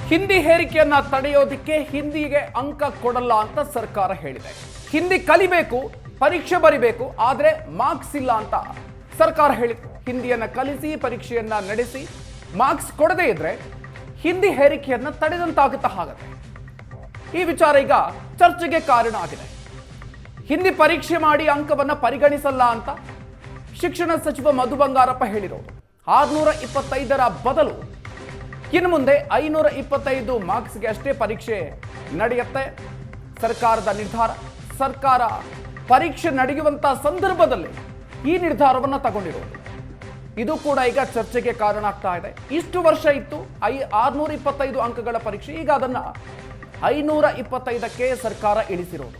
ಹಿಂದಿ ಹೇರಿಕೆಯನ್ನ ತಡೆಯೋದಿಕ್ಕೆ ಹಿಂದಿಗೆ ಅಂಕ ಕೊಡಲ್ಲ ಅಂತ ಸರ್ಕಾರ ಹೇಳಿದೆ. ಹಿಂದಿ ಕಲಿಬೇಕು, ಪರೀಕ್ಷೆ ಬರಿಬೇಕು, ಆದ್ರೆ ಮಾರ್ಕ್ಸ್ ಇಲ್ಲ ಅಂತ ಸರ್ಕಾರ ಹೇಳಿದೆ. ಹಿಂದಿಯನ್ನ ಕಲಿಸಿ ಪರೀಕ್ಷೆಯನ್ನ ನಡೆಸಿ ಮಾರ್ಕ್ಸ್ ಕೊಡದೇ ಇದ್ರೆ ಹಿಂದಿ ಹೇರಿಕೆಯನ್ನ ತಡೆದಂತಾಗುತ್ತಾ ಹಾಗತ್ತೆ. ಈ ವಿಚಾರ ಈಗ ಚರ್ಚೆಗೆ ಕಾರಣ ಆಗಿದೆ. ಹಿಂದಿ ಪರೀಕ್ಷೆ ಮಾಡಿ ಅಂಕವನ್ನ ಪರಿಗಣಿಸಲ್ಲ ಅಂತ ಶಿಕ್ಷಣ ಸಚಿವ ಮಧು ಬಂಗಾರಪ್ಪ ಹೇಳಿರೋದು. 625ರ ಬದಲು ಇನ್ನು ಮುಂದೆ 525 ಮಾರ್ಕ್ಸ್ಗೆ ಅಷ್ಟೇ ಪರೀಕ್ಷೆ ನಡೆಯುತ್ತೆ. ಸರ್ಕಾರದ ನಿರ್ಧಾರ. ಸರ್ಕಾರ ಪರೀಕ್ಷೆ ನಡೆಯುವಂತ ಸಂದರ್ಭದಲ್ಲಿ ಈ ನಿರ್ಧಾರವನ್ನು ತಗೊಂಡಿರೋದು. ಇದು ಕೂಡ ಈಗ ಚರ್ಚೆಗೆ ಕಾರಣ ಆಗ್ತಾ ಇದೆ. ಇಷ್ಟು ವರ್ಷ ಇತ್ತು 625 ಅಂಕಗಳ ಪರೀಕ್ಷೆ, ಈಗ ಅದನ್ನ 525ಕ್ಕೆ ಸರ್ಕಾರ ಇಳಿಸಿರೋದು.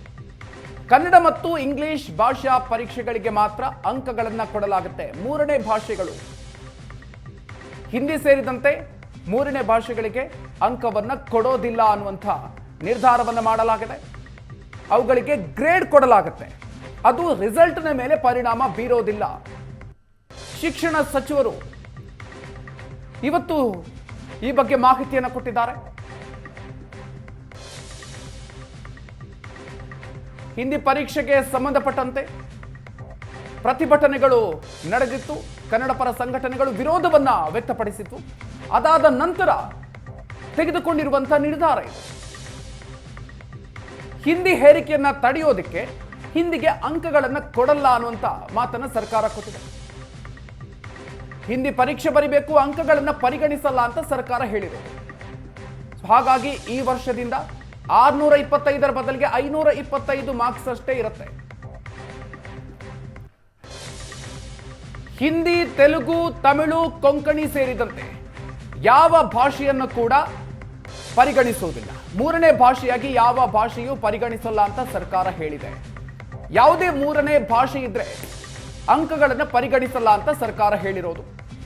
ಕನ್ನಡ ಮತ್ತು ಇಂಗ್ಲಿಷ್ ಭಾಷಾ ಪರೀಕ್ಷೆಗಳಿಗೆ ಮಾತ್ರ ಅಂಕಗಳನ್ನು ಕೊಡಲಾಗುತ್ತೆ. ಮೂರನೇ ಭಾಷೆಗಳು ಹಿಂದಿ ಸೇರಿದಂತೆ ಮೂರನೇ ಭಾಷೆಗಳಿಗೆ ಅಂಕವನ್ನು ಕೊಡೋದಿಲ್ಲ ಅನ್ನುವಂಥ ನಿರ್ಧಾರವನ್ನು ಮಾಡಲಾಗಿದೆ. ಅವುಗಳಿಗೆ ಗ್ರೇಡ್ ಕೊಡಲಾಗುತ್ತೆ. ಅದು ರಿಸಲ್ಟ್ನ ಮೇಲೆ ಪರಿಣಾಮ ಬೀರೋದಿಲ್ಲ. ಶಿಕ್ಷಣ ಸಚಿವರು ಇವತ್ತು ಈ ಬಗ್ಗೆ ಮಾಹಿತಿಯನ್ನು ಕೊಟ್ಟಿದ್ದಾರೆ. ಹಿಂದಿ ಪರೀಕ್ಷೆಗೆ ಸಂಬಂಧಪಟ್ಟಂತೆ ಪ್ರತಿಭಟನೆಗಳು ನಡೆದಿತ್ತು. ಕನ್ನಡ ಪರ ಸಂಘಟನೆಗಳು ವಿರೋಧವನ್ನ ವ್ಯಕ್ತಪಡಿಸಿತ್ತು. ಅದಾದ ನಂತರ ತೆಗೆದುಕೊಂಡಿರುವಂತಹ ನಿರ್ಧಾರ ಇದು. ಹಿಂದಿ ಹೇರಿಕೆಯನ್ನ ತಡೆಯೋದಕ್ಕೆ ಹಿಂದಿಗೆ ಅಂಕಗಳನ್ನು ಕೊಡಲ್ಲ ಅನ್ನುವಂತ ಮಾತನ್ನ ಸರ್ಕಾರ ಕೊಟ್ಟಿದೆ. ಹಿಂದಿ ಪರೀಕ್ಷೆ ಬರಿಬೇಕು, ಅಂಕಗಳನ್ನು ಪರಿಗಣಿಸಲ್ಲ ಅಂತ ಸರ್ಕಾರ ಹೇಳಿರೋದು. ಹಾಗಾಗಿ ಈ ವರ್ಷದಿಂದ 625ರ ಬದಲಿಗೆ 525 ಮಾರ್ಕ್ಸ್ ಅಷ್ಟೇ ಇರುತ್ತೆ. ಹಿಂದಿ, ತೆಲುಗು, ತಮಿಳು, ಕೊಂಕಣಿ ಸೇರಿದಂತೆ ಯಾವ ಭಾಷೆಯನ್ನು ಕೂಡ ಪರಿಗಣಿಸುವುದಿಲ್ಲ. ಮೂರನೇ ಭಾಷೆಯಾಗಿ ಯಾವ ಭಾಷೆಯೂ ಪರಿಗಣಿಸಲ್ಲ ಅಂತ ಸರ್ಕಾರ ಹೇಳಿದೆ. ಯಾವುದೇ ಮೂರನೇ ಭಾಷೆ ಇದ್ರೆ ಅಂಕಗಳನ್ನು ಪರಿಗಣಿಸಲ್ಲ ಅಂತ ಸರ್ಕಾರ ಹೇಳಿರೋದು.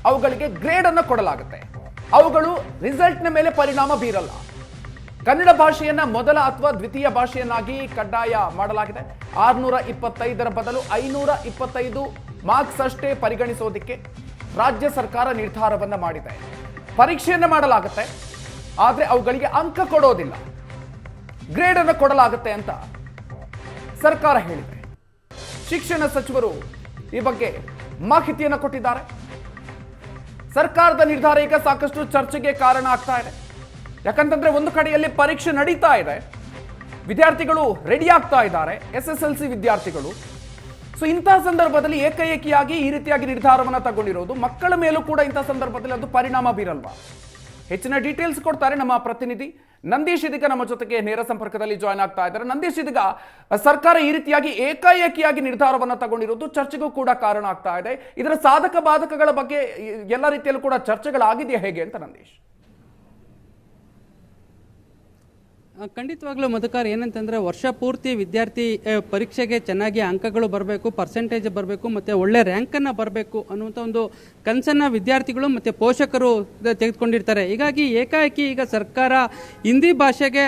ಅವುಗಳಿಗೆ ಗ್ರೇಡ್ ಅನ್ನು ಕೊಡಲಾಗುತ್ತೆ. ಅವುಗಳು ರಿಸಲ್ಟ್ನ ಮೇಲೆ ಪರಿಣಾಮ ಬೀರಲ್ಲ. ಕನ್ನಡ ಭಾಷೆಯನ್ನ ಮೊದಲ ಅಥವಾ ದ್ವಿತೀಯ ಭಾಷೆಯನ್ನಾಗಿ ಕಡ್ಡಾಯ ಮಾಡಲಾಗಿದೆ. 625ರ ಬದಲು 525 ಮಾರ್ಕ್ಸ್ ಅಷ್ಟೇ ಪರಿಗಣಿಸೋದಕ್ಕೆ ರಾಜ್ಯ ಸರ್ಕಾರ ನಿರ್ಧಾರವನ್ನ ಮಾಡಿದೆ. ಪರೀಕ್ಷೆಯನ್ನ ಮಾಡಲಾಗುತ್ತೆ, ಆದರೆ ಅವುಗಳಿಗೆ ಅಂಕ ಕೊಡೋದಿಲ್ಲ, ಗ್ರೇಡ್ ಅನ್ನು ಕೊಡಲಾಗುತ್ತೆ ಅಂತ ಸರ್ಕಾರ ಹೇಳಿದೆ. ಶಿಕ್ಷಣ ಸಚಿವರು ಈ ಬಗ್ಗೆ ಮಾಹಿತಿಯನ್ನು ಕೊಟ್ಟಿದ್ದಾರೆ. ಸರ್ಕಾರದ ನಿರ್ಧಾರ ಈಗ ಸಾಕಷ್ಟು ಚರ್ಚೆಗೆ ಕಾರಣ ಆಗ್ತಾ ಇದೆ. ಯಾಕಂತಂದ್ರೆ ಒಂದು ಕಡೆಯಲ್ಲಿ ಪರೀಕ್ಷೆ ನಡೀತಾ ಇದೆ, ವಿದ್ಯಾರ್ಥಿಗಳು ರೆಡಿ ಆಗ್ತಾ ಇದ್ದಾರೆ, SSLC ವಿದ್ಯಾರ್ಥಿಗಳು. ಸೊ ಇಂತಹ ಸಂದರ್ಭದಲ್ಲಿ ಏಕಾಏಕಿಯಾಗಿ ಈ ರೀತಿಯಾಗಿ ನಿರ್ಧಾರವನ್ನು ತಗೊಂಡಿರೋದು ಮಕ್ಕಳ ಮೇಲೂ ಕೂಡ ಇಂತಹ ಸಂದರ್ಭದಲ್ಲಿ ಅದು ಪರಿಣಾಮ ಬೀರಲ್ವಾ? ಹೆಚ್ಚಿನ ಡೀಟೇಲ್ಸ್ ಕೊಡ್ತಾರೆ ನಮ್ಮ ಪ್ರತಿನಿಧಿ ನಂದೀಶ್ ಇದೀಗ ನಮ್ಮ ಜೊತೆಗೆ ನೇರ ಸಂಪರ್ಕದಲ್ಲಿ ಜಾಯ್ನ್ ಆಗ್ತಾ ಇದ್ದಾರೆ. ನಂದೀಶ್, ಇದೀಗ ಸರ್ಕಾರ ಈ ರೀತಿಯಾಗಿ ಏಕಾಏಕಿಯಾಗಿ ನಿರ್ಧಾರವನ್ನು ತಗೊಂಡಿರೋದು ಚರ್ಚೆಗೂ ಕೂಡ ಕಾರಣ ಆಗ್ತಾ ಇದೆ. ಇದರ ಸಾಧಕ ಬಾಧಕಗಳ ಬಗ್ಗೆ ಎಲ್ಲ ರೀತಿಯಲ್ಲೂ ಕೂಡ ಚರ್ಚೆಗಳಾಗಿದೆಯಾ ಹೇಗೆ ಅಂತ ನಂದೀಶ್? ಖಂಡಿತವಾಗ್ಲೂ ಮಧುಕರ್, ಏನಂತಂದರೆ ವರ್ಷ ಪೂರ್ತಿ ವಿದ್ಯಾರ್ಥಿ ಪರೀಕ್ಷೆಗೆ ಚೆನ್ನಾಗಿ ಅಂಕಗಳು ಬರಬೇಕು, ಪರ್ಸೆಂಟೇಜ್ ಬರಬೇಕು ಮತ್ತು ಒಳ್ಳೆ ರ್ಯಾಂಕನ್ನು ಬರಬೇಕು ಅನ್ನುವಂಥ ಒಂದು ಕನಸನ್ನು ವಿದ್ಯಾರ್ಥಿಗಳು ಮತ್ತು ಪೋಷಕರು ತೆಗೆದುಕೊಂಡಿರ್ತಾರೆ. ಹೀಗಾಗಿ ಏಕಾಏಕಿ ಈಗ ಸರ್ಕಾರ ಹಿಂದಿ ಭಾಷೆಗೆ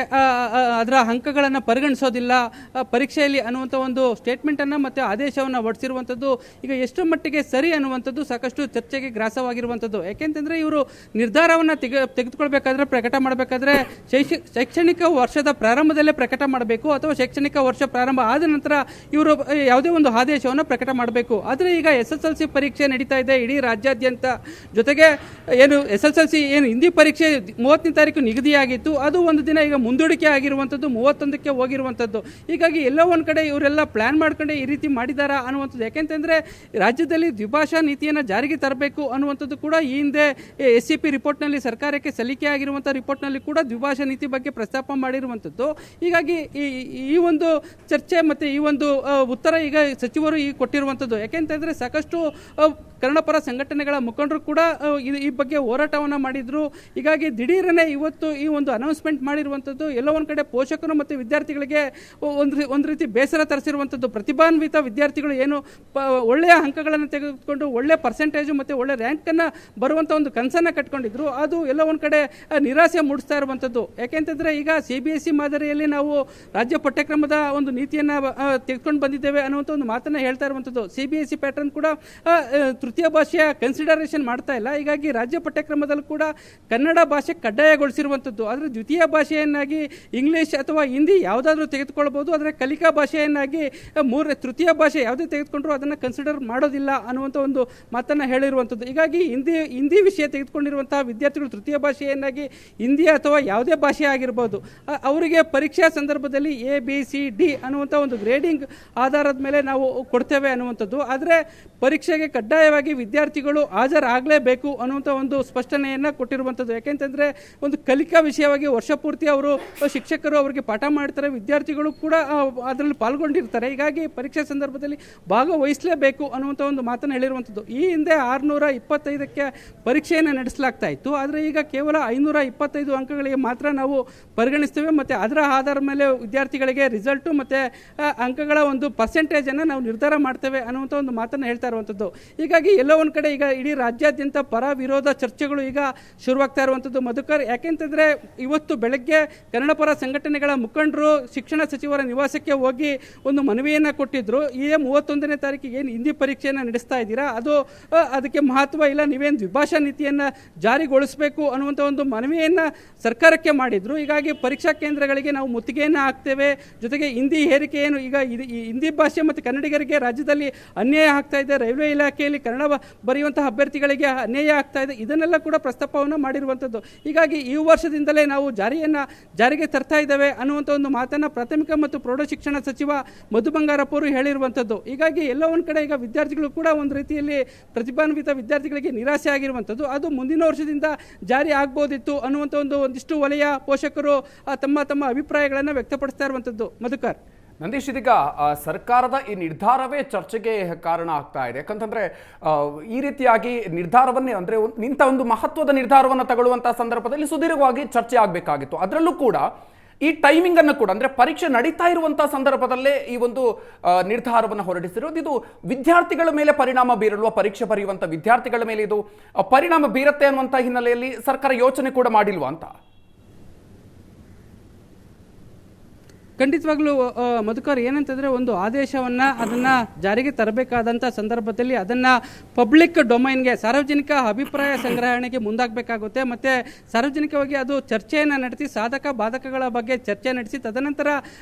ಅದರ ಅಂಕಗಳನ್ನು ಪರಿಗಣಿಸೋದಿಲ್ಲ ಪರೀಕ್ಷೆಯಲ್ಲಿ ಅನ್ನುವಂಥ ಒಂದು ಸ್ಟೇಟ್ಮೆಂಟನ್ನು ಮತ್ತು ಆದೇಶವನ್ನು ಹೊರಡಿಸಿರುವಂಥದ್ದು ಈಗ ಎಷ್ಟು ಮಟ್ಟಿಗೆ ಸರಿ ಅನ್ನುವಂಥದ್ದು ಸಾಕಷ್ಟು ಚರ್ಚೆಗೆ ಗ್ರಾಸವಾಗಿರುವಂಥದ್ದು. ಯಾಕೆಂತಂದರೆ ಇವರು ನಿರ್ಧಾರವನ್ನು ತೆಗೆದುಕೊಳ್ಬೇಕಾದ್ರೆ, ಪ್ರಕಟ ಮಾಡಬೇಕಾದ್ರೆ ಶೈಕ್ಷಣಿಕ ವರ್ಷದ ಪ್ರಾರಂಭದಲ್ಲೇ ಪ್ರಕಟ ಮಾಡಬೇಕು ಅಥವಾ ಶೈಕ್ಷಣಿಕ ವರ್ಷ ಪ್ರಾರಂಭ ಆದ ನಂತರ ಇವರು ಯಾವುದೇ ಒಂದು ಆದೇಶವನ್ನು ಪ್ರಕಟ ಮಾಡಬೇಕು. ಆದರೆ ಈಗ SSLC ಪರೀಕ್ಷೆ ನಡೀತಾ ಇದೆ ಇಡೀ ರಾಜ್ಯಾದ್ಯಂತ. ಜೊತೆಗೆ ಏನು SSLC ಏನು ಹಿಂದಿ ಪರೀಕ್ಷೆ 30ನೇ ತಾರೀಕು ನಿಗದಿಯಾಗಿತ್ತು, ಅದು ಒಂದು ದಿನ ಈಗ ಮುಂದೂಡಿಕೆ ಆಗಿರುವಂಥದ್ದು 31ಕ್ಕೆ ಹೋಗಿರುವಂಥದ್ದು. ಹೀಗಾಗಿ ಎಲ್ಲೋ ಒಂದು ಕಡೆ ಇವರೆಲ್ಲ ಪ್ಲಾನ್ ಮಾಡ್ಕೊಂಡೆ ಈ ರೀತಿ ಮಾಡಿದಾರಾ ಅನ್ನುವಂಥದ್ದು. ಯಾಕೆಂತಂದರೆ ರಾಜ್ಯದಲ್ಲಿ ದ್ವಿಭಾಷಾ ನೀತಿಯನ್ನು ಜಾರಿಗೆ ತರಬೇಕು ಅನ್ನುವಂಥದ್ದು ಕೂಡ ಈ ಹಿಂದೆ SCP ರಿಪೋರ್ಟ್ನಲ್ಲಿ ಸರ್ಕಾರಕ್ಕೆ ಸಲ್ಲಿಕೆ ಆಗಿರುವಂಥ ರಿಪೋರ್ಟ್ನಲ್ಲಿ ಕೂಡ ದ್ವಿಭಾಷಾ ನೀತಿ ಬಗ್ಗೆ ಪ್ರಸ್ತಾಪ ಮಾಡಿರುವಂಥದ್ದು. ಹೀಗಾಗಿ ಈ ಒಂದು ಚರ್ಚೆ ಮತ್ತು ಈ ಒಂದು ಉತ್ತರ ಈಗ ಸಚಿವರು ಈಗ ಕೊಟ್ಟಿರುವಂಥದ್ದು. ಯಾಕೆಂತಂದರೆ ಸಾಕಷ್ಟು ಕನ್ನಡ ಪರ ಸಂಘಟನೆಗಳ ಮುಖಂಡರು ಕೂಡ ಈ ಬಗ್ಗೆ ಹೋರಾಟವನ್ನು ಮಾಡಿದ್ರು. ಹೀಗಾಗಿ ದಿಢೀರನೆ ಇವತ್ತು ಈ ಒಂದು ಅನೌನ್ಸ್ಮೆಂಟ್ ಮಾಡಿರುವಂಥದ್ದು ಎಲ್ಲೋ ಒಂದು ಕಡೆ ಪೋಷಕರು ಮತ್ತು ವಿದ್ಯಾರ್ಥಿಗಳಿಗೆ ಒಂದು ರೀತಿ ಬೇಸರ ತರಿಸಿರುವಂಥದ್ದು. ಪ್ರತಿಭಾನ್ವಿತ ವಿದ್ಯಾರ್ಥಿಗಳು ಏನು ಒಳ್ಳೆಯ ಅಂಕಗಳನ್ನು ತೆಗೆದುಕೊಂಡು ಒಳ್ಳೆ ಪರ್ಸೆಂಟೇಜು ಮತ್ತು ಒಳ್ಳೆ ರ್ಯಾಂಕನ್ನು ಬರುವಂಥ ಒಂದು ಕನಸನ್ನು ಕಟ್ಕೊಂಡಿದ್ರು, ಅದು ಎಲ್ಲೋ ಒಂದು ಕಡೆ ನಿರಾಸೆ ಮೂಡಿಸ್ತಾ ಇರುವಂಥದ್ದು. ಯಾಕೆಂತಂದರೆ ಈಗ CBSE ಮಾದರಿಯಲ್ಲಿ ನಾವು ರಾಜ್ಯ ಪಠ್ಯಕ್ರಮದ ಒಂದು ನೀತಿಯನ್ನು ತೆಗೆದುಕೊಂಡು ಬಂದಿದ್ದೇವೆ ಅನ್ನುವಂಥ ಒಂದು ಮಾತನ್ನು ಹೇಳ್ತಾ ಇರುವಂಥದ್ದು. CBSE ಪ್ಯಾಟರ್ನ್ ಕೂಡ ತೃತೀಯ ಭಾಷೆಯ ಕನ್ಸಿಡರೇಷನ್ ಮಾಡ್ತಾ ಇಲ್ಲ. ಹೀಗಾಗಿ ರಾಜ್ಯ ಪಠ್ಯಕ್ರಮದಲ್ಲೂ ಕೂಡ ಕನ್ನಡ ಭಾಷೆ ಕಡ್ಡಾಯಗೊಳಿಸಿರುವಂಥದ್ದು. ಆದರೆ ದ್ವಿತೀಯ ಭಾಷೆಯನ್ನಾಗಿ ಇಂಗ್ಲೀಷ್ ಅಥವಾ ಹಿಂದಿ ಯಾವುದಾದ್ರೂ ತೆಗೆದುಕೊಳ್ಬೋದು, ಆದರೆ ಕಲಿಕಾ ಭಾಷೆಯನ್ನಾಗಿ ತೃತೀಯ ಭಾಷೆ ಯಾವುದೇ ತೆಗೆದುಕೊಂಡ್ರೂ ಅದನ್ನು ಕನ್ಸಿಡರ್ ಮಾಡೋದಿಲ್ಲ ಅನ್ನುವಂಥ ಒಂದು ಮಾತನ್ನು ಹೇಳಿರುವಂಥದ್ದು. ಹೀಗಾಗಿ ಹಿಂದಿ ವಿಷಯ ತೆಗೆದುಕೊಂಡಿರುವಂತಹ ವಿದ್ಯಾರ್ಥಿಗಳು ತೃತೀಯ ಭಾಷೆಯನ್ನಾಗಿ ಹಿಂದಿ ಅಥವಾ ಯಾವುದೇ ಭಾಷೆ ಆಗಿರ್ಬೋದು, ಅವರಿಗೆ ಪರೀಕ್ಷಾ ಸಂದರ್ಭದಲ್ಲಿ ABCD ಅನ್ನುವಂಥ ಒಂದು ಗ್ರೇಡಿಂಗ್ ಆಧಾರದ ಮೇಲೆ ನಾವು ಕೊಡ್ತೇವೆ ಅನ್ನುವಂಥದ್ದು. ಆದರೆ ಪರೀಕ್ಷೆಗೆ ಕಡ್ಡಾಯವಾಗಿ ವಿದ್ಯಾರ್ಥಿಗಳು ಹಾಜರಾಗಲೇಬೇಕು ಅನ್ನುವಂಥ ಒಂದು ಸ್ಪಷ್ಟನೆಯನ್ನು ಕೊಟ್ಟಿರುವಂಥದ್ದು. ಯಾಕೆಂತಂದರೆ ಒಂದು ಕಲಿಕಾ ವಿಷಯವಾಗಿ ವರ್ಷ ಪೂರ್ತಿ ಶಿಕ್ಷಕರು ಅವರಿಗೆ ಪಾಠ ಮಾಡ್ತಾರೆ, ವಿದ್ಯಾರ್ಥಿಗಳು ಕೂಡ ಅದರಲ್ಲಿ ಪಾಲ್ಗೊಂಡಿರ್ತಾರೆ. ಹೀಗಾಗಿ ಪರೀಕ್ಷೆ ಸಂದರ್ಭದಲ್ಲಿ ಭಾಗವಹಿಸಲೇಬೇಕು ಅನ್ನುವಂಥ ಒಂದು ಮಾತನ್ನು ಹೇಳಿರುವಂಥದ್ದು. ಈ ಹಿಂದೆ 625ಕ್ಕೆ ಪರೀಕ್ಷೆಯನ್ನು ನಡೆಸಲಾಗ್ತಾ ಇತ್ತು. ಆದರೆ ಈಗ ಕೇವಲ 525 ಅಂಕಗಳಿಗೆ ಮಾತ್ರ ನಾವು ಪರಿಗಣಿಸ್ತೇವೆ ಮತ್ತು ಅದರ ಆಧಾರದ ಮೇಲೆ ವಿದ್ಯಾರ್ಥಿಗಳಿಗೆ ರಿಸಲ್ಟು ಮತ್ತು ಅಂಕಗಳ ಒಂದು ಪರ್ಸೆಂಟೇಜನ್ನು ನಾವು ನಿರ್ಧಾರ ಮಾಡ್ತೇವೆ ಅನ್ನುವಂಥ ಒಂದು ಮಾತನ್ನು ಹೇಳ್ತಾ ಇರುವಂಥದ್ದು. ಹೀಗಾಗಿ ಎಲ್ಲೋ ಒಂದು ಕಡೆ ಈಗ ಇಡೀ ರಾಜ್ಯಾದ್ಯಂತ ಪರ ವಿರೋಧ ಚರ್ಚೆಗಳು ಈಗ ಶುರುವಾಗ್ತಾ ಇರುವಂಥದ್ದು ಮಧುಕರ್. ಯಾಕೆಂತಂದರೆ ಇವತ್ತು ಬೆಳಗ್ಗೆ ಕನ್ನಡ ಪರ ಸಂಘಟನೆಗಳ ಮುಖಂಡರು ಶಿಕ್ಷಣ ಸಚಿವರ ನಿವಾಸಕ್ಕೆ ಹೋಗಿ ಒಂದು ಮನವಿಯನ್ನು ಕೊಟ್ಟಿದ್ರು. ಈ 31ನೇ ತಾರೀಕಿಗೆ ಏನು ಹಿಂದಿ ಪರೀಕ್ಷೆಯನ್ನು ನಡೆಸ್ತಾ ಇದ್ದೀರಾ, ಅದಕ್ಕೆ ಮಹತ್ವ ಇಲ್ಲ, ನೀವೇನು ದ್ವಿಭಾಷಾ ನೀತಿಯನ್ನು ಜಾರಿಗೊಳಿಸಬೇಕು ಅನ್ನುವಂಥ ಒಂದು ಮನವಿಯನ್ನು ಸರ್ಕಾರಕ್ಕೆ ಮಾಡಿದ್ರು. ಹೀಗಾಗಿ ಪರೀಕ್ಷಾ ಕೇಂದ್ರಗಳಿಗೆ ನಾವು ಮುತ್ತಿಗೆಯನ್ನು ಹಾಕ್ತೇವೆ, ಜೊತೆಗೆ ಹಿಂದಿ ಹೇರಿಕೆ ಏನು ಈಗ ಹಿಂದಿ ಭಾಷೆ ಮತ್ತು ಕನ್ನಡಿಗರಿಗೆ ರಾಜ್ಯದಲ್ಲಿ ಅನ್ಯಾಯ ಆಗ್ತಾ ಇದೆ, ರೈಲ್ವೆ ಇಲಾಖೆಯಲ್ಲಿ ಕನ್ನಡ ಬರೆಯುವಂತಹ ಅಭ್ಯರ್ಥಿಗಳಿಗೆ ಅನ್ಯಾಯ ಆಗ್ತಾ ಇದೆ, ಇದನ್ನೆಲ್ಲ ಕೂಡ ಪ್ರಸ್ತಾಪವನ್ನು ಮಾಡಿರುವಂಥದ್ದು. ಹೀಗಾಗಿ ಈ ವರ್ಷದಿಂದಲೇ ನಾವು ಜಾರಿಗೆ ತರ್ತಾ ಇದ್ದೇವೆ ಅನ್ನುವಂಥ ಒಂದು ಮಾತನ್ನು ಪ್ರಾಥಮಿಕ ಮತ್ತು ಪ್ರೌಢ ಶಿಕ್ಷಣ ಸಚಿವ ಮಧು ಬಂಗಾರಪ್ಪ ಅವರು ಹೇಳಿರುವಂಥದ್ದು. ಹೀಗಾಗಿ ಎಲ್ಲೋ ಒಂದು ಕಡೆ ಈಗ ವಿದ್ಯಾರ್ಥಿಗಳು ಕೂಡ ಒಂದು ರೀತಿಯಲ್ಲಿ ಪ್ರತಿಭಾನ್ವಿತ ವಿದ್ಯಾರ್ಥಿಗಳಿಗೆ ನಿರಾಸೆ ಆಗಿರುವಂಥದ್ದು. ಅದು ಮುಂದಿನ ವರ್ಷದಿಂದ ಜಾರಿ ಆಗ್ಬೋದಿತ್ತು ಅನ್ನುವಂಥ ಒಂದಿಷ್ಟು ವಲಯ ಪೋಷಕರು ತಮ್ಮ ಅಭಿಪ್ರಾಯಗಳನ್ನು ವ್ಯಕ್ತಪಡಿಸ್ತಾ ಇರುವಂಥದ್ದು. ಮಧುಕರ್, ನಂದೀಶ್, ಇದೀಗ ಸರ್ಕಾರದ ಈ ನಿರ್ಧಾರವೇ ಚರ್ಚೆಗೆ ಕಾರಣ ಆಗ್ತಾ ಇದೆ. ಯಾಕಂತಂದ್ರೆ ಈ ರೀತಿಯಾಗಿ ನಿರ್ಧಾರವನ್ನೇ ಅಂದ್ರೆ ಇಂಥ ಒಂದು ಮಹತ್ವದ ನಿರ್ಧಾರವನ್ನು ತಗೊಳ್ಳುವಂತಹ ಸಂದರ್ಭದಲ್ಲಿ ಸುದೀರ್ಘವಾಗಿ ಚರ್ಚೆ ಆಗಬೇಕಾಗಿತ್ತು. ಅದರಲ್ಲೂ ಕೂಡ ಈ ಟೈಮಿಂಗ್ ಅನ್ನು ಕೂಡ ಅಂದ್ರೆ ಪರೀಕ್ಷೆ ನಡೀತಾ ಇರುವಂತಹ ಸಂದರ್ಭದಲ್ಲೇ ಈ ಒಂದು ನಿರ್ಧಾರವನ್ನು ಹೊರಡಿಸಿರೋದು. ಇದು ವಿದ್ಯಾರ್ಥಿಗಳ ಮೇಲೆ ಪರಿಣಾಮ ಬೀರಲ್ವಾ? ಪರೀಕ್ಷೆ ಬರೆಯುವಂತ ವಿದ್ಯಾರ್ಥಿಗಳ ಮೇಲೆ ಇದು ಪರಿಣಾಮ ಬೀರುತ್ತೆ ಅನ್ನುವಂಥ ಹಿನ್ನೆಲೆಯಲ್ಲಿ ಸರ್ಕಾರ ಯೋಚನೆ ಕೂಡ ಮಾಡಿಲ್ವಾ ಅಂತ? ಖಂಡಿತವಾಗ್ಲೂ ಮಧುಕರ್, ಏನಂತಂದರೆ ಒಂದು ಆದೇಶವನ್ನು ಅದನ್ನು ಜಾರಿಗೆ ತರಬೇಕಾದಂಥ ಸಂದರ್ಭದಲ್ಲಿ ಅದನ್ನು ಪಬ್ಲಿಕ್ ಡೊಮೈನ್ಗೆ, ಸಾರ್ವಜನಿಕ ಅಭಿಪ್ರಾಯ ಸಂಗ್ರಹಣೆಗೆ ಮುಂದಾಗಬೇಕಾಗುತ್ತೆ. ಮತ್ತು ಸಾರ್ವಜನಿಕವಾಗಿ ಅದು ಚರ್ಚೆಯನ್ನು ನಡೆಸಿ ಸಾಧಕ ಬಾಧಕಗಳ ಬಗ್ಗೆ ಚರ್ಚೆ ನಡೆಸಿ ತದನಂತರ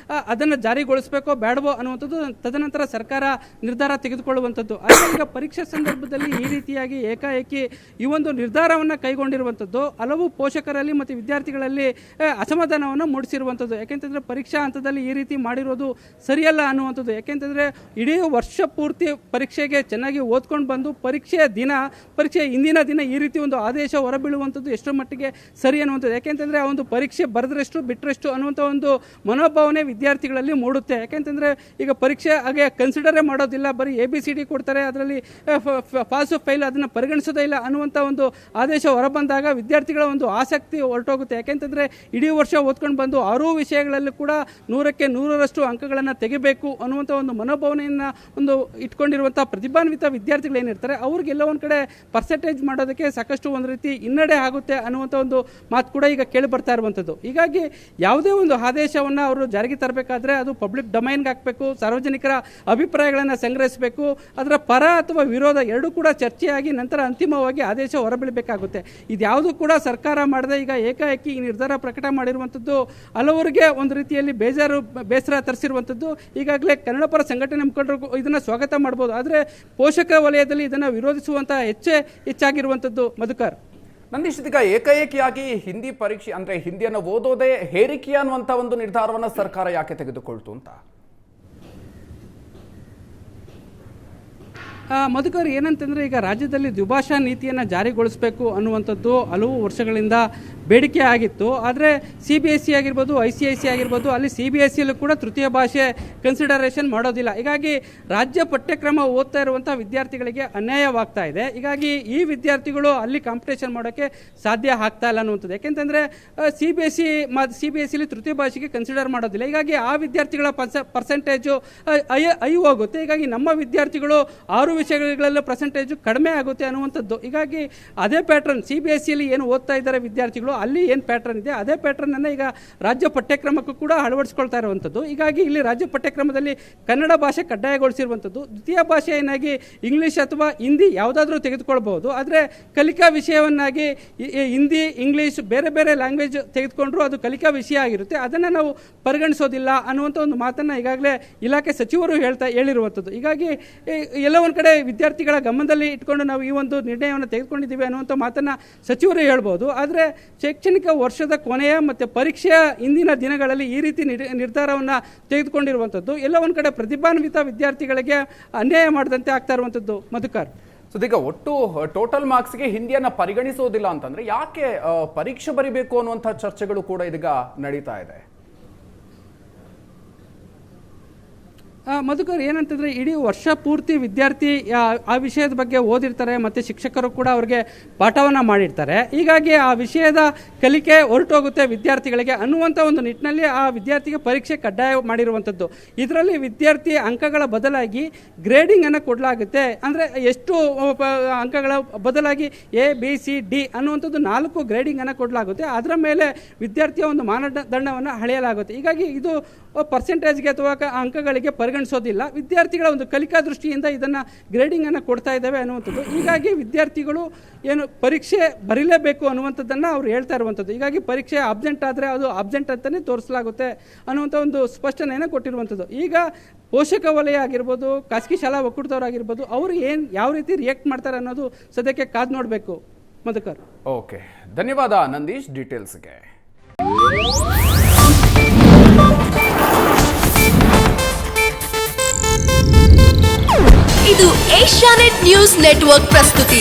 ಅದನ್ನು ಜಾರಿಗೊಳಿಸಬೇಕೋ ಬೇಡವೋ ಅನ್ನುವಂಥದ್ದು ತದನಂತರ ಸರ್ಕಾರ ನಿರ್ಧಾರ ತೆಗೆದುಕೊಳ್ಳುವಂಥದ್ದು. ಆದರೆ ಈಗ ಪರೀಕ್ಷೆ ಸಂದರ್ಭದಲ್ಲಿ ಈ ರೀತಿಯಾಗಿ ಏಕಾಏಕಿ ಈ ಒಂದು ನಿರ್ಧಾರವನ್ನು ಕೈಗೊಂಡಿರುವಂಥದ್ದು ಹಲವು ಪೋಷಕರಲ್ಲಿ ಮತ್ತು ವಿದ್ಯಾರ್ಥಿಗಳಲ್ಲಿ ಅಸಮಾಧಾನವನ್ನು ಮೂಡಿಸಿರುವಂಥದ್ದು. ಯಾಕೆಂತಂದರೆ ಪರೀಕ್ಷಾ ಹಂತದಲ್ಲಿ ಈ ರೀತಿ ಮಾಡಿರೋದು ಸರಿಯಲ್ಲ ಅನ್ನುವಂಥದ್ದು. ಯಾಕೆಂತಂದರೆ ಇಡೀ ವರ್ಷ ಪೂರ್ತಿ ಪರೀಕ್ಷೆಗೆ ಚೆನ್ನಾಗಿ ಓದ್ಕೊಂಡು ಬಂದು ಪರೀಕ್ಷೆ ಹಿಂದಿನ ದಿನ ಈ ರೀತಿ ಒಂದು ಆದೇಶ ಹೊರಬೀಳುವಂಥದ್ದು ಎಷ್ಟರ ಮಟ್ಟಿಗೆ ಸರಿ ಅನ್ನುವಂಥದ್ದು. ಯಾಕೆಂತಂದರೆ ಆ ಒಂದು ಪರೀಕ್ಷೆ ಬರೆದ್ರೆಷ್ಟು ಬಿಟ್ಟರೆಷ್ಟು ಅನ್ನುವಂಥ ಒಂದು ಮನೋಭಾವನೆ ವಿದ್ಯಾರ್ಥಿಗಳಲ್ಲಿ ಮೂಡುತ್ತೆ. ಯಾಕೆಂತಂದರೆ ಈಗ ಪರೀಕ್ಷೆ ಹಾಗೆ ಕನ್ಸಿಡರೇ ಮಾಡೋದಿಲ್ಲ, ಬರೀ ABCD ಕೊಡ್ತಾರೆ, ಅದರಲ್ಲಿ ಪಾಸು ಫೈಲ್ ಅದನ್ನು ಪರಿಗಣಿಸೋದೇ ಇಲ್ಲ ಅನ್ನುವಂಥ ಒಂದು ಆದೇಶ ಹೊರಬಂದಾಗ ವಿದ್ಯಾರ್ಥಿಗಳ ಒಂದು ಆಸಕ್ತಿ ಹೊರಟೋಗುತ್ತೆ. ಯಾಕೆಂತಂದರೆ ಇಡೀ ವರ್ಷ ಓದ್ಕೊಂಡು ಬಂದು 6 ವಿಷಯಗಳಲ್ಲಿ ಕೂಡ 100ಕ್ಕೆ 100ರಷ್ಟು ಅಂಕಗಳನ್ನು ತೆಗಿಬೇಕು ಅನ್ನುವಂಥ ಒಂದು ಮನೋಭಾವನೆಯನ್ನು ಇಟ್ಕೊಂಡಿರುವಂಥ ಪ್ರತಿಭಾನ್ವಿತ ವಿದ್ಯಾರ್ಥಿಗಳು ಏನಿರ್ತಾರೆ ಅವ್ರಿಗೆಲ್ಲ ಒಂದು ಕಡೆ ಪರ್ಸೆಂಟೇಜ್ ಮಾಡೋದಕ್ಕೆ ಸಾಕಷ್ಟು ಒಂದು ರೀತಿ ಹಿನ್ನಡೆ ಆಗುತ್ತೆ ಅನ್ನುವಂಥ ಒಂದು ಮಾತು ಕೂಡ ಈಗ ಕೇಳಿ ಬರ್ತಾ ಇರುವಂಥದ್ದು. ಹೀಗಾಗಿ ಯಾವುದೇ ಒಂದು ಆದೇಶವನ್ನು ಅವರು ಜಾರಿಗೆ ತರಬೇಕಾದ್ರೆ ಅದು ಪಬ್ಲಿಕ್ ಡೊಮೈನ್ಗೆ ಹಾಕಬೇಕು, ಸಾರ್ವಜನಿಕರ ಅಭಿಪ್ರಾಯಗಳನ್ನು ಸಂಗ್ರಹಿಸಬೇಕು, ಅದರ ಪರ ಅಥವಾ ವಿರೋಧ ಎರಡೂ ಕೂಡ ಚರ್ಚೆಯಾಗಿ ನಂತರ ಅಂತಿಮವಾಗಿ ಆದೇಶ ಹೊರಬೀಳಬೇಕಾಗುತ್ತೆ. ಇದ್ಯಾವುದು ಕೂಡ ಸರ್ಕಾರ ಮಾಡದೆ ಈಗ ಏಕಾಏಕಿ ಈ ನಿರ್ಧಾರ ಪ್ರಕಟ ಮಾಡಿರುವಂಥದ್ದು ಹಲವರಿಗೆ ಒಂದು ರೀತಿಯಲ್ಲಿ ಬೇಸರ ತರಿಸಿರುವಂಥದ್ದು. ಈಗಾಗಲೇ ಕನ್ನಡ ಪರ ಸಂಘಟನೆ ಮುಖಂಡರು ಇದನ್ನು ಸ್ವಾಗತ ಮಾಡ್ಬೋದು, ಆದರೆ ಪೋಷಕರ ವಲಯದಲ್ಲಿ ಇದನ್ನು ವಿರೋಧಿಸುವಂಥ ಹೆಚ್ಚಾಗಿರುವಂಥದ್ದು. ಮಧುಕರ್, ನಂದೀಶ್, ಇದೀಗ ಏಕಾಏಕಿಯಾಗಿ ಹಿಂದಿ ಪರೀಕ್ಷೆ ಅಂದ್ರೆ ಹಿಂದಿಯನ್ನು ಓದೋದೇ ಹೇರಿಕೆ ಅನ್ನುವಂಥ ಒಂದು ನಿರ್ಧಾರವನ್ನು ಸರ್ಕಾರ ಯಾಕೆ ತೆಗೆದುಕೊಳ್ತು ಅಂತ? ಮಧುಕರ್, ಏನಂತಂದರೆ ಈಗ ರಾಜ್ಯದಲ್ಲಿ ದ್ವಿಭಾಷಾ ನೀತಿಯನ್ನು ಜಾರಿಗೊಳಿಸಬೇಕು ಅನ್ನುವಂಥದ್ದು ಹಲವು ವರ್ಷಗಳಿಂದ ಬೇಡಿಕೆ ಆಗಿತ್ತು. ಆದರೆ CBSE ಆಗಿರ್ಬೋದು, ICIC ಆಗಿರ್ಬೋದು, ಅಲ್ಲಿ CBSEಯಲ್ಲೂ ಕೂಡ ತೃತೀಯ ಭಾಷೆ ಕನ್ಸಿಡರೇಷನ್ ಮಾಡೋದಿಲ್ಲ. ಹೀಗಾಗಿ ರಾಜ್ಯ ಪಠ್ಯಕ್ರಮ ಓದ್ತಾ ಇರುವಂಥ ವಿದ್ಯಾರ್ಥಿಗಳಿಗೆ ಅನ್ಯಾಯವಾಗ್ತಾ ಇದೆ. ಹೀಗಾಗಿ ಈ ವಿದ್ಯಾರ್ಥಿಗಳು ಅಲ್ಲಿ ಕಾಂಪಿಟೇಷನ್ ಮಾಡೋಕ್ಕೆ ಸಾಧ್ಯ ಆಗ್ತಾ ಇಲ್ಲ ಅನ್ನುವಂಥದ್ದು. ಯಾಕೆಂತಂದರೆ CBSEಯಲ್ಲಿ ತೃತೀಯ ಭಾಷೆಗೆ ಕನ್ಸಿಡರ್ ಮಾಡೋದಿಲ್ಲ. ಹೀಗಾಗಿ ಆ ವಿದ್ಯಾರ್ಥಿಗಳ ಪರ್ಸೆಂಟೇಜು ಐ ಹೋಗುತ್ತೆ. ಹೀಗಾಗಿ ನಮ್ಮ ವಿದ್ಯಾರ್ಥಿಗಳು 6 ವಿಷಯಗಳಲ್ಲೂ ಪರ್ಸೆಂಟೇಜು ಕಡಿಮೆ ಆಗುತ್ತೆ ಅನ್ನುವಂಥದ್ದು. ಹೀಗಾಗಿ ಅದೇ ಪ್ಯಾಟ್ರನ್ CBSEಯಲ್ಲಿ ಏನು ಓದ್ತಾ ಇದ್ದಾರೆ ವಿದ್ಯಾರ್ಥಿಗಳು ಅಲ್ಲಿ ಏನು ಪ್ಯಾಟ್ರನ್ ಇದೆ ಅದೇ ಪ್ಯಾಟ್ರನನ್ನು ಈಗ ರಾಜ್ಯ ಪಠ್ಯಕ್ರಮಕ್ಕೂ ಕೂಡ ಅಳವಡಿಸ್ಕೊಳ್ತಾ ಇರುವಂಥದ್ದು. ಹೀಗಾಗಿ ಇಲ್ಲಿ ರಾಜ್ಯ ಪಠ್ಯಕ್ರಮದಲ್ಲಿ ಕನ್ನಡ ಭಾಷೆ ಕಡ್ಡಾಯಗೊಳಿಸಿರುವಂಥದ್ದು. ದ್ವಿತೀಯ ಭಾಷೆಯನ್ನಾಗಿ ಇಂಗ್ಲೀಷ್ ಅಥವಾ ಹಿಂದಿ ಯಾವುದಾದ್ರೂ ತೆಗೆದುಕೊಳ್ಬೋದು. ಆದರೆ ಕಲಿಕಾ ವಿಷಯವನ್ನಾಗಿ ಹಿಂದಿ, ಇಂಗ್ಲೀಷ್ ಬೇರೆ ಬೇರೆ ಲ್ಯಾಂಗ್ವೇಜ್ ತೆಗೆದುಕೊಂಡ್ರು ಅದು ಕಲಿಕಾ ವಿಷಯ ಆಗಿರುತ್ತೆ. ಅದನ್ನು ನಾವು ಪರಿಗಣಿಸೋದಿಲ್ಲ ಅನ್ನುವಂಥ ಒಂದು ಮಾತನ್ನು ಈಗಾಗಲೇ ಇಲಾಖೆ ಸಚಿವರು ಹೇಳಿರುವಂಥದ್ದು. ಹೀಗಾಗಿ ಎಲ್ಲ ಒಂದು ಕಡೆ ವಿದ್ಯಾರ್ಥಿಗಳ ಗಮನದಲ್ಲಿ ಇಟ್ಕೊಂಡು ನಾವು ಈ ಒಂದು ನಿರ್ಣಯವನ್ನು ತೆಗೆದುಕೊಂಡಿದ್ದೀವಿ ಅನ್ನುವಂಥ ಮಾತನ್ನು ಸಚಿವರು ಹೇಳ್ಬೋದು. ಆದರೆ ಶೈಕ್ಷಣಿಕ ವರ್ಷದ ಕೊನೆಯ ಮತ್ತು ಪರೀಕ್ಷೆಯ ಇಂದಿನ ದಿನಗಳಲ್ಲಿ ಈ ರೀತಿ ನಿರ್ಧಾರವನ್ನು ತೆಗೆದುಕೊಂಡಿರುವಂಥದ್ದು ಎಲ್ಲ ಒಂದು ಕಡೆ ಪ್ರತಿಭಾನ್ವಿತ ವಿದ್ಯಾರ್ಥಿಗಳಿಗೆ ಅನ್ಯಾಯ ಮಾಡದಂತೆ ಆಗ್ತಾ ಇರುವಂಥದ್ದು. ಮಧುಕರ್, ಈಗ ಒಟ್ಟು ಟೋಟಲ್ ಮಾರ್ಕ್ಸ್ಗೆ ಹಿಂದಿಯನ್ನ ಪರಿಗಣಿಸೋದಿಲ್ಲ ಅಂತಂದ್ರೆ ಯಾಕೆ ಪರೀಕ್ಷೆ ಬರಿಬೇಕು ಅನ್ನುವಂಥ ಚರ್ಚೆಗಳು ಕೂಡ ಇದೀಗ ನಡೀತಾ ಇದೆ. ಮಧುಕರ್, ಏನಂತಂದರೆ ಇಡೀ ವರ್ಷ ಪೂರ್ತಿ ವಿದ್ಯಾರ್ಥಿ ಆ ವಿಷಯದ ಬಗ್ಗೆ ಓದಿರ್ತಾರೆ ಮತ್ತು ಶಿಕ್ಷಕರು ಕೂಡ ಅವ್ರಿಗೆ ಪಾಠವನ್ನು ಮಾಡಿರ್ತಾರೆ. ಹೀಗಾಗಿ ಆ ವಿಷಯದ ಕಲಿಕೆ ಹೊರಟೋಗುತ್ತೆ ವಿದ್ಯಾರ್ಥಿಗಳಿಗೆ ಅನ್ನುವಂಥ ಒಂದು ನಿಟ್ಟಿನಲ್ಲಿ ಆ ವಿದ್ಯಾರ್ಥಿಗೆ ಪರೀಕ್ಷೆ ಕಡ್ಡಾಯ ಮಾಡಿರುವಂಥದ್ದು. ಇದರಲ್ಲಿ ವಿದ್ಯಾರ್ಥಿ ಅಂಕಗಳ ಬದಲಾಗಿ ಗ್ರೇಡಿಂಗನ್ನು ಕೊಡಲಾಗುತ್ತೆ. ಅಂದರೆ ಎಷ್ಟು ಅಂಕಗಳ ಬದಲಾಗಿ ABCD ಅನ್ನುವಂಥದ್ದು 4 ಗ್ರೇಡಿಂಗನ್ನು ಕೊಡಲಾಗುತ್ತೆ. ಅದರ ಮೇಲೆ ವಿದ್ಯಾರ್ಥಿಯ ಒಂದು ಮಾನದಂಡವನ್ನು ಅಳೆಯಲಾಗುತ್ತೆ. ಹೀಗಾಗಿ ಇದು ಪರ್ಸೆಂಟೇಜ್ಗೆ ಅಥವಾ ಅಂಕಗಳಿಗೆ ಪರಿಗಣಿಸೋದಿಲ್ಲ. ವಿದ್ಯಾರ್ಥಿಗಳ ಒಂದು ಕಲಿಕಾ ದೃಷ್ಟಿಯಿಂದ ಇದನ್ನು ಗ್ರೇಡಿಂಗನ್ನು ಕೊಡ್ತಾ ಇದ್ದಾವೆ ಅನ್ನುವಂಥದ್ದು. ಹೀಗಾಗಿ ವಿದ್ಯಾರ್ಥಿಗಳು ಏನು ಪರೀಕ್ಷೆ ಬರೀಲೇಬೇಕು ಅನ್ನುವಂಥದ್ದನ್ನು ಅವ್ರು ಹೇಳ್ತಾ ಇರುವಂಥದ್ದು. ಹೀಗಾಗಿ ಪರೀಕ್ಷೆ ಅಬ್ಸೆಂಟ್ ಆದರೆ ಅದು ಅಬ್ಸೆಂಟ್ ಅಂತಲೇ ತೋರಿಸಲಾಗುತ್ತೆ ಅನ್ನುವಂಥ ಒಂದು ಸ್ಪಷ್ಟನೆಯನ್ನು ಕೊಟ್ಟಿರುವಂಥದ್ದು. ಈಗ ಪೋಷಕ ವಲಯ ಆಗಿರ್ಬೋದು, ಖಾಸಗಿ ಶಾಲಾ ಒಕ್ಕೂಟದವರಾಗಿರ್ಬೋದು, ಅವರು ಯಾವ ರೀತಿ ರಿಯಾಕ್ಟ್ ಮಾಡ್ತಾರೆ ಅನ್ನೋದು ಸದ್ಯಕ್ಕೆ ಕಾದು ನೋಡಬೇಕು. ಮಧುಕರ್, ಓಕೆ, ಧನ್ಯವಾದ ನಂದೀಶ್ ಡೀಟೇಲ್ಸ್ಗೆ. ಇದು ಏಷ್ಯಾನೆಟ್ ನ್ಯೂಸ್ ನೆಟ್ವರ್ಕ್ ಪ್ರಸ್ತುತಿ.